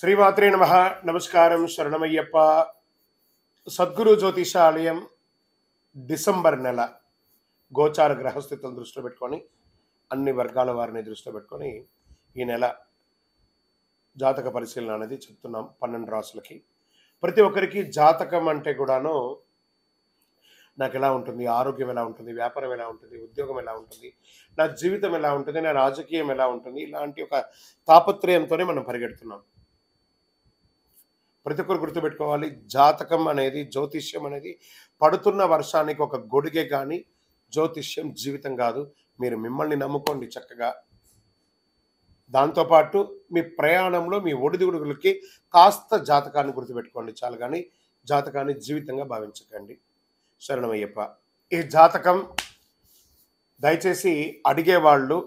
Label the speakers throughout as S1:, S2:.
S1: శ్రీమాత్రే నమః. నమస్కారం. శరణమయ్యప్ప. సద్గురు జ్యోతిషాలయం డిసెంబర్ నెల గోచార గ్రహస్థితులను దృష్టిలో పెట్టుకొని అన్ని వర్గాల వారిని దృష్టిలో పెట్టుకొని ఈ నెల జాతక పరిశీలన అనేది చెప్తున్నాం 12 రాసులకి. ప్రతి ఒక్కరికి జాతకం అంటే కూడాను నాకు ఎలా ఉంటుంది, ఆరోగ్యం ఎలా ఉంటుంది, వ్యాపారం ఎలా ఉంటుంది, ఉద్యోగం ఎలా ఉంటుంది, నా జీవితం ఎలా ఉంటుంది, నా రాజకీయం ఎలా ఉంటుంది, ఇలాంటి ఒక తాపత్రయంతోనే మనం పరిగెడుతున్నాం. ప్రతి ఒక్కరు గుర్తుపెట్టుకోవాలి, జాతకం అనేది, జ్యోతిష్యం అనేది పడుతున్న వర్షానికి ఒక గొడుగే కానీ జ్యోతిష్యం జీవితం కాదు. మీరు మిమ్మల్ని నమ్ముకోండి చక్కగా. దాంతోపాటు మీ ప్రయాణంలో మీ ఒడిదుడుగులకి కాస్త జాతకాన్ని గుర్తుపెట్టుకోండి చాలు, కానీ జాతకాన్ని జీవితంగా భావించకండి. శరణమయ్యప్ప. ఈ జాతకం దయచేసి అడిగేవాళ్ళు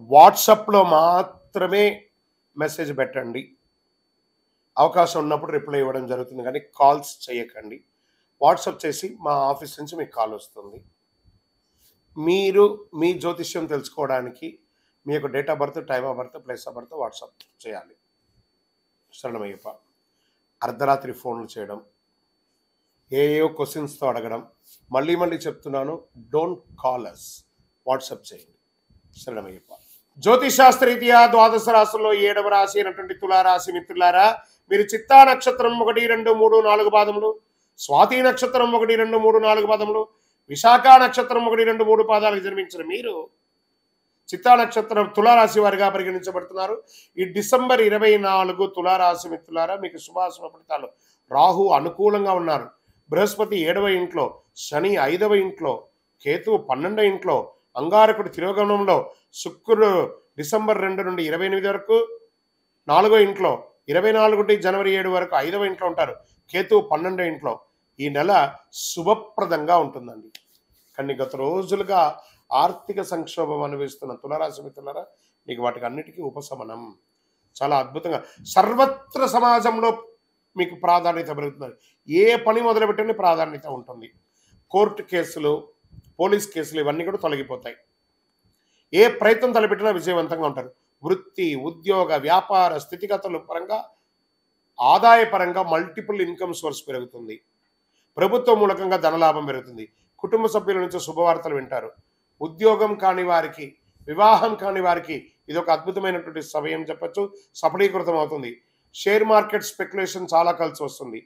S1: వాట్సాప్లో మాత్రమే మెసేజ్ పెట్టండి. అవకాశం ఉన్నప్పుడు రిప్లై ఇవ్వడం జరుగుతుంది, కానీ కాల్స్ చేయకండి. వాట్సాప్ చేసి మా ఆఫీస్ నుంచి మీకు కాల్ వస్తుంది. మీరు మీ జ్యోతిష్యం తెలుసుకోవడానికి మీ యొక్క date of birth, time of birth, place of birth WhatsApp చేయాలి. శరణమయ్యప్ప. అర్ధరాత్రి ఫోన్లు చేయడం, ఏయో క్వశ్చన్స్తో అడగడం, మళ్ళీ చెప్తున్నాను, డోంట్ కాల్ అస్, వాట్సాప్ చేయండి. శరణమయ్యప్ప. జ్యోతిశాస్త్రరీత్యా ద్వాదశ రాశుల్లో 7వ రాశి అయినటువంటి తులారాశి మిత్రులారా, మీరు చిత్తా నక్షత్రం 1, 2, 3, 4 పాదములు, స్వాతి నక్షత్రం 1, 2, 3, 4 పాదములు, విశాఖ నక్షత్రం 1, 2, 3 పాదాలకు జన్మించిన మీరు చిత్తా నక్షత్రం తులారాశి వారిగా పరిగణించబడుతున్నారు. ఈ డిసెంబర్ 24 తులారాశి మిత్రులారా, మీకు శుభాశుభ ఫలితాలు. రాహు అనుకూలంగా ఉన్నారు, బృహస్పతి 7వ ఇంట్లో, శని 5వ ఇంట్లో, కేతువు 12వ ఇంట్లో, అంగారకుడు తిరోగమనంలో, శుక్రుడు డిసెంబర్ 2 నుండి 28 వరకు 4వ ఇంట్లో, 24 నుండి జనవరి 7 వరకు 5వ ఇంట్లో ఉంటారు. కేతువు 12వ ఇంట్లో. ఈ నెల శుభప్రదంగా ఉంటుందండి. కానీ గత రోజులుగా ఆర్థిక సంక్షోభం అనుభవిస్తున్న తులారాశి మిత్రులారా, మీకు వాటికి అన్నిటికీ ఉపశమనం చాలా అద్భుతంగా. సర్వత్ర సమాజంలో మీకు ప్రాధాన్యత పెరుగుతుంది. ఏ పని మొదలుపెట్టిన ప్రాధాన్యత ఉంటుంది. కోర్టు కేసులు, పోలీస్ కేసులు ఇవన్నీ కూడా తొలగిపోతాయి. ఏ ప్రయత్నం తలపెట్టినా విజయవంతంగా ఉంటారు. వృత్తి, ఉద్యోగ, వ్యాపార స్థితిగతుల పరంగా, ఆదాయపరంగా మల్టిపుల్ ఇన్కమ్ సోర్స్ పెరుగుతుంది. ప్రభుత్వం మూలకంగా ధనలాభం పెరుగుతుంది. కుటుంబ సభ్యుల నుంచి శుభవార్తలు వింటారు. ఉద్యోగం కాని వారికి, వివాహం కాని వారికి ఇది ఒక అద్భుతమైనటువంటి సమయం చెప్పచ్చు, సఫలీకృతం అవుతుంది. షేర్ మార్కెట్ స్పెక్యులేషన్ చాలా కలిసి వస్తుంది.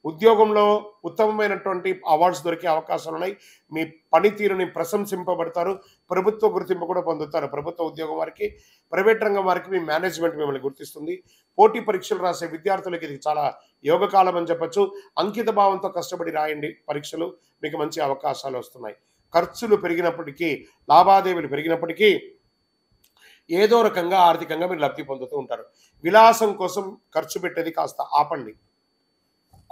S1: ఉద్యోగంలో ఉత్తమమైనటువంటి అవార్డ్స్ దొరికే అవకాశాలు ఉన్నాయి. మీ పనితీరుని ప్రశంసింపబడతారు. ప్రభుత్వ గుర్తింపు కూడా పొందుతారు. ప్రభుత్వ ఉద్యోగం వారికి, ప్రైవేట్ రంగం వారికి మీ మేనేజ్మెంట్ మిమ్మల్ని గుర్తిస్తుంది. పోటీ పరీక్షలు రాసే విద్యార్థులకి ఇది చాలా యోగకాలం అని చెప్పచ్చు. అంకిత భావంతో కష్టపడి రాయండి పరీక్షలు, మీకు మంచి అవకాశాలు వస్తున్నాయి. ఖర్చులు పెరిగినప్పటికీ, లావాదేవీలు పెరిగినప్పటికీ ఏదో రకంగా ఆర్థికంగా మీరు లబ్ధి పొందుతూ ఉంటారు. విలాసం కోసం ఖర్చు పెట్టేది కాస్త ఆపండి.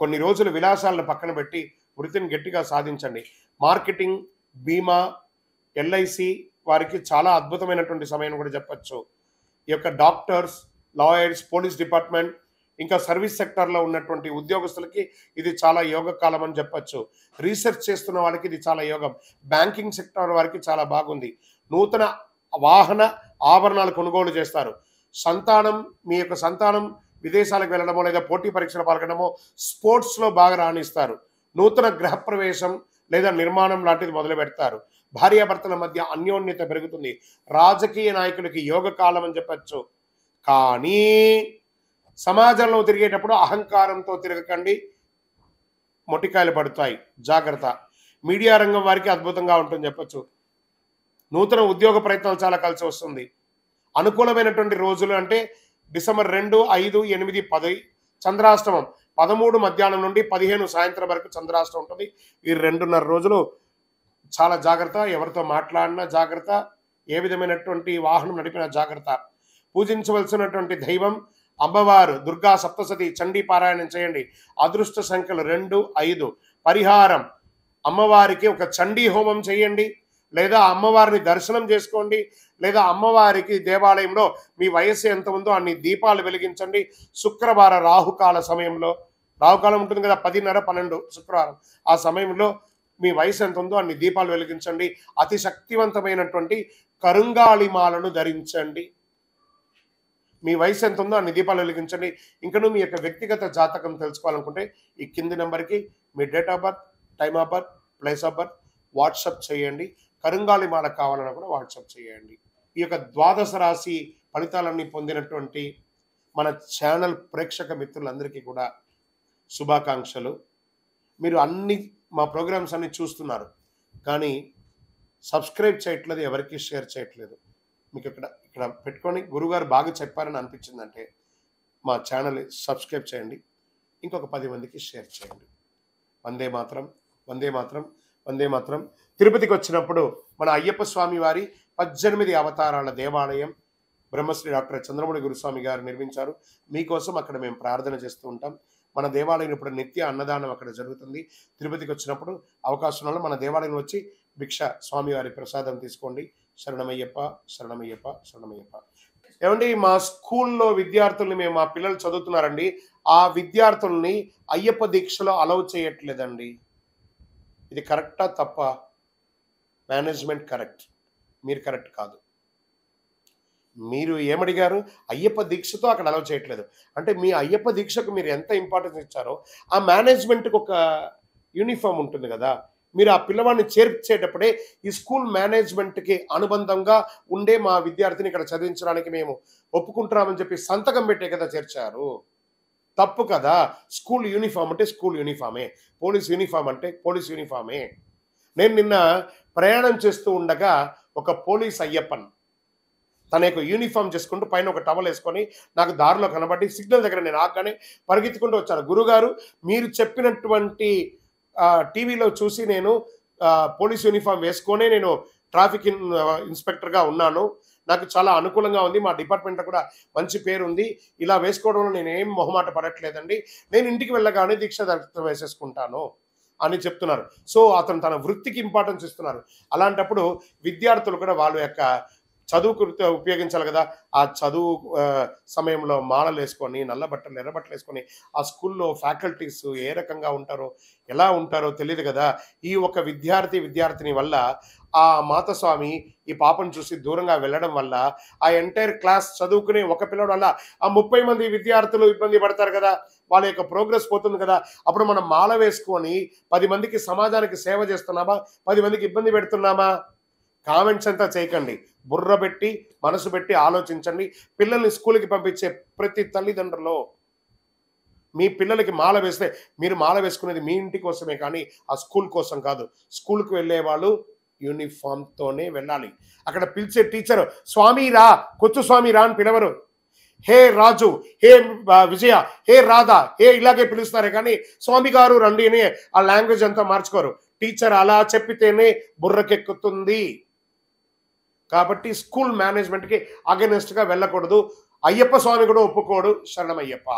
S1: కొన్ని రోజులు విలాసాలను పక్కన పెట్టి వృత్తిని గట్టిగా సాధించండి. మార్కెటింగ్, బీమా, ఎల్ఐసి వారికి చాలా అద్భుతమైనటువంటి సమయం కూడా చెప్పచ్చు. ఈ యొక్క డాక్టర్స్, లాయర్స్, పోలీస్ డిపార్ట్మెంట్, ఇంకా సర్వీస్ సెక్టార్లో ఉన్నటువంటి ఉద్యోగస్తులకి ఇది చాలా యోగకాలం అని చెప్పచ్చు. రీసెర్చ్ చేస్తున్న వాళ్ళకి ఇది చాలా యోగం. బ్యాంకింగ్ సెక్టార్ వారికి చాలా బాగుంది. నూతన వాహన ఆభరణాలు కొనుగోలు చేస్తారు. సంతానం, మీ యొక్క సంతానం విదేశాలకు వెళ్ళడమో లేదా పోటీ పరీక్షలు పాల్గొనడమో, స్పోర్ట్స్లో బాగా రాణిస్తారు. నూతన గృహప్రవేశం లేదా నిర్మాణం లాంటిది మొదలు పెడతారు. భార్యాభర్తల మధ్య అన్యోన్యత పెరుగుతుంది. రాజకీయ నాయకులకి యోగకాలం అని చెప్పచ్చు. కానీ సమాజంలో తిరిగేటప్పుడు అహంకారంతో తిరగకండి, మొటికాయలు పడతాయి, జాగ్రత్త. మీడియా రంగం వారికి అద్భుతంగా ఉంటుంది చెప్పచ్చు. నూతన ఉద్యోగ ప్రయత్నాలు చాలా కలిసి వస్తుంది. అనుకూలమైనటువంటి రోజులు అంటే డిసెంబర్ 2, 5, 8, 10 చంద్రాష్టమం. 13 మధ్యాహ్నం నుండి 15 సాయంత్రం వరకు చంద్రాష్టమం ఉంటుంది. ఈ 2.5 రోజులు చాలా జాగ్రత్త. ఎవరితో మాట్లాడినా జాగ్రత్త, ఏ విధమైనటువంటి వాహనం నడిపినా జాగ్రత్త. పూజించవలసినటువంటి దైవం అమ్మవారు దుర్గా సప్తసతి, చండీ పారాయణం చేయండి. అదృష్ట సంఖ్యలు 2, 5. పరిహారం, అమ్మవారికి ఒక చండీ హోమం చేయండి, లేదా అమ్మవారిని దర్శనం చేసుకోండి, లేదా అమ్మవారికి దేవాలయంలో మీ వయస్సు ఎంత ఉందో అన్ని దీపాలు వెలిగించండి. శుక్రవార రాహుకాల సమయంలో, రాహుకాలం ఉంటుంది కదా 10:30, 12 శుక్రవారం, ఆ సమయంలో మీ వయసు ఎంత ఉందో అన్ని దీపాలు వెలిగించండి. అతి శక్తివంతమైనటువంటి కరుంగాళిమాలను ధరించండి. మీ వయసు ఎంత ఉందో అన్ని దీపాలు వెలిగించండి. ఇంకనూ మీ యొక్క వ్యక్తిగత జాతకం తెలుసుకోవాలనుకుంటే ఈ కింది నెంబర్కి మీ date of birth, time of birth, place of birth WhatsApp చేయండి. కరుంగాలి మాల కావాలన్నా కూడా వాట్సాప్ చేయండి. ఈ యొక్క ద్వాదశ రాశి ఫలితాలన్నీ పొందినటువంటి మన ఛానల్ ప్రేక్షక మిత్రులందరికీ కూడా శుభాకాంక్షలు. మీరు మా ప్రోగ్రామ్స్ అన్ని చూస్తున్నారు, కానీ సబ్స్క్రైబ్ చేయట్లేదు, ఎవరికి షేర్ చేయట్లేదు. మీకు ఇక్కడ పెట్టుకొని గురుగారు బాగా చెప్పారని అనిపించిందంటే మా ఛానల్ సబ్స్క్రైబ్ చేయండి, ఇంకొక 10 మందికి షేర్ చేయండి. వందే మాత్రం, వందే మాత్రం, వందే మాత్రం. తిరుపతికి వచ్చినప్పుడు మన అయ్యప్ప స్వామి వారి 18 అవతారాల దేవాలయం బ్రహ్మశ్రీ డాక్టర్ చంద్రమౌళి గురుస్వామి గారు నిర్మించారు. మీకోసం అక్కడ మేము ప్రార్థన చేస్తూ ఉంటాం. మన దేవాలయం ఇప్పుడు నిత్య అన్నదానం అక్కడ జరుగుతుంది. తిరుపతికి వచ్చినప్పుడు అవకాశం వల్ల మన దేవాలయం వచ్చి భిక్ష స్వామివారి ప్రసాదం తీసుకోండి. శరణమయ్యప్ప, శరణమయ్యప్ప, శరణమయ్యప్ప. ఏమండి, మా స్కూల్లో విద్యార్థుల్ని మా పిల్లలు చదువుతున్నారండి, ఆ విద్యార్థుల్ని అయ్యప్ప దీక్షలో అలౌ చేయట్లేదండి. ఇది కరెక్టా తప్ప? మేనేజ్మెంట్ కరెక్ట్, మీరు కరెక్ట్ కాదు. మీరు ఏమడిగారు? అయ్యప్ప దీక్షతో అక్కడ అలౌ చేయట్లేదు అంటే మీ అయ్యప్ప దీక్షకు మీరు ఎంత ఇంపార్టెన్స్ ఇచ్చారో ఆ మేనేజ్మెంట్కి ఒక యూనిఫామ్ ఉంటుంది కదా. మీరు ఆ పిల్లవాడిని చేర్చేటప్పుడే ఈ స్కూల్ మేనేజ్మెంట్కి అనుబంధంగా ఉండే మా విద్యార్థిని ఇక్కడ చదివించడానికి మేము ఒప్పుకుంటున్నామని చెప్పి సంతకం పెట్టే కదా చేర్చారు. తప్పు కదా. స్కూల్ యూనిఫామ్ అంటే స్కూల్ యూనిఫామే, పోలీస్ యూనిఫామ్ అంటే పోలీస్ యూనిఫామే. నేను నిన్న ప్రయాణం చేస్తూ ఉండగా ఒక పోలీస్ అయ్యప్పన్ తన యొక్క యూనిఫామ్ చేసుకుంటూ పైన ఒక టవల్ వేసుకొని నాకు దారిలో కనబడి సిగ్నల్ దగ్గర నేను ఆగగానే పరిగెత్తుకుంటూ వచ్చాను. గురుగారు, మీరు చెప్పినటువంటి టీవీలో చూసి నేను పోలీస్ యూనిఫామ్ వేసుకొనే నేను ట్రాఫిక్ ఇన్స్పెక్టర్గా ఉన్నాను, నాకు చాలా అనుకూలంగా ఉంది, మా డిపార్ట్మెంట్లో కూడా మంచి పేరు ఉంది, ఇలా వేసుకోవడంలో నేను ఏం మొహమాట పడట్లేదండి, నేను ఇంటికి వెళ్ళగానే దీక్ష దర్శనం వేసేసుకుంటాను అని చెప్తున్నారు. సో అతను తన వృత్తికి ఇంపార్టెన్స్ ఇస్తున్నారు. అలాంటప్పుడు విద్యార్థులు కూడా వాళ్ళ యొక్క చదువుకు ఉపయోగించాలి కదా. ఆ చదువు సమయంలో మాలలు వేసుకొని, నల్ల బట్టలు, ఎర్ర బట్టలు వేసుకొని ఆ స్కూల్లో ఫ్యాకల్టీస్ ఏ రకంగా ఉంటారో, ఎలా ఉంటారో తెలియదు కదా. ఈ ఒక విద్యార్థిని వల్ల ఆ మాతస్వామి ఈ పాపను చూసి దూరంగా వెళ్ళడం వల్ల ఆ ఎంటైర్ క్లాస్ చదువుకునే ఒక పిల్లడు వల్ల ఆ 30 మంది విద్యార్థులు ఇబ్బంది పడతారు కదా. వాళ్ళ యొక్క ప్రోగ్రెస్ పోతుంది కదా. అప్పుడు మనం మాల వేసుకొని 10 మందికి సమాజానికి సేవ చేస్తున్నామా, 10 మందికి ఇబ్బంది పెడుతున్నామా? కామెంట్స్ అంతా చేయకండి, బుర్ర పెట్టి మనసు పెట్టి ఆలోచించండి. పిల్లల్ని స్కూల్కి పంపించే ప్రతి తల్లిదండ్రులు మీ పిల్లలకి మాల వేస్తే మీరు మాల వేసుకునేది మీ ఇంటి కోసమే కానీ ఆ స్కూల్ కోసం కాదు. స్కూల్కి వెళ్ళే వాళ్ళు యూనిఫామ్తోనే వెళ్ళాలి. అక్కడ పిలిచే టీచర్ స్వామి రా, కొచ్చు స్వామి రా అని పిలవరు. హే రాజు, హే విజయ, హే రాధా, హే ఇలాగే పిలుస్తారే కానీ స్వామి గారు రండి అని ఆ లాంగ్వేజ్ అంతా మార్చుకోరు. టీచర్ అలా చెప్పితేనే బుర్రకెక్కుతుంది. కాబట్టి స్కూల్ మేనేజ్మెంట్కి అగెనెస్ట్గా వెళ్ళకూడదు. అయ్యప్ప స్వామి కూడా ఒప్పుకోడు. శరణమయ్యప్ప.